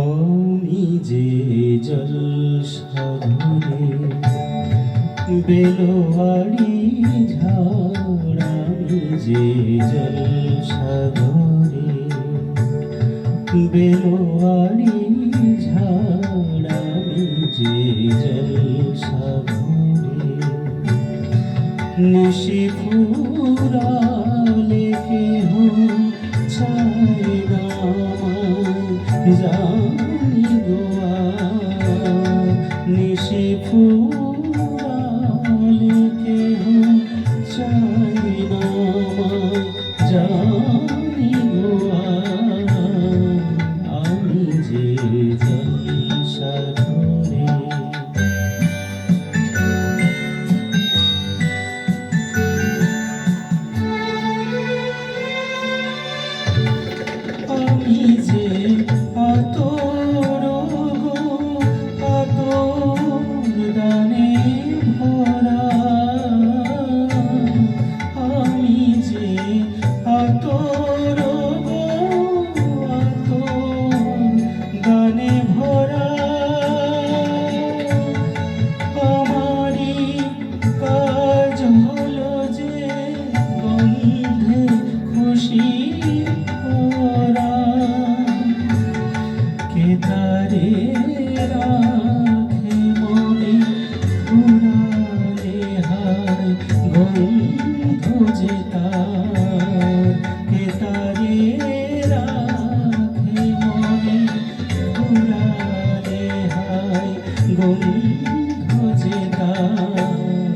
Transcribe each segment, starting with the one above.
আমি যে জলসাগরে বেলোয়ারি ঝাড়, আমি যে জলসাগরে বেলোয়ারি ঝাড়, আমি যে জলসাগরে নিশি ফুরালে কেহ চায় না জানি গোয়া, নিশি ফুরালে কেহ চায় না জানি গোয়া, আমি যে জলসাগরে। আমি যে আতর গো আতর দানে ভরা, আমি যে আতর গো আতর দানে ভরা, আমারই কাজ হলো যে গন্ধে খুশি ওরা, কে তারে রাখে মনে ফুরালে হায় গন্ধ যে তার, কে তারে রাখে মনে ফুরালে হায় গন্ধ যে তার,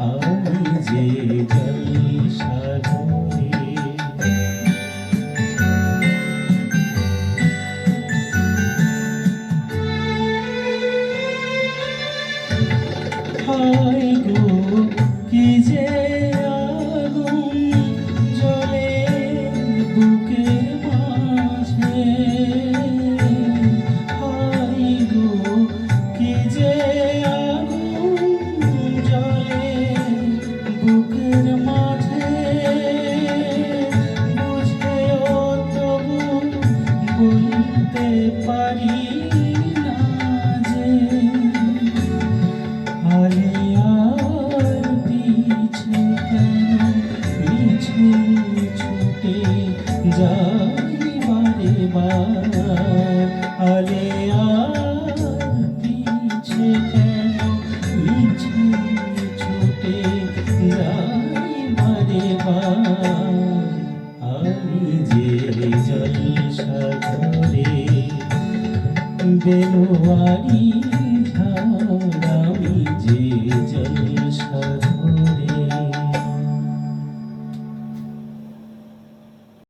আমি যে জলসাগরে। হায় গো কি যে আগুন জ্বলে বুকের মাঝে, হায় গো কি যে আগুন জ্বলে বুকের মাঝে, বুঝেও তবু বলতে পারি না যে আলিয়ার পিছে কেন মিছে ছুটে যাই বারে বার, আলিয়ার পিছে কেন মিছে ছুটে যাই বারে বার, আমি যে জলসাগরে বেলোয়ারি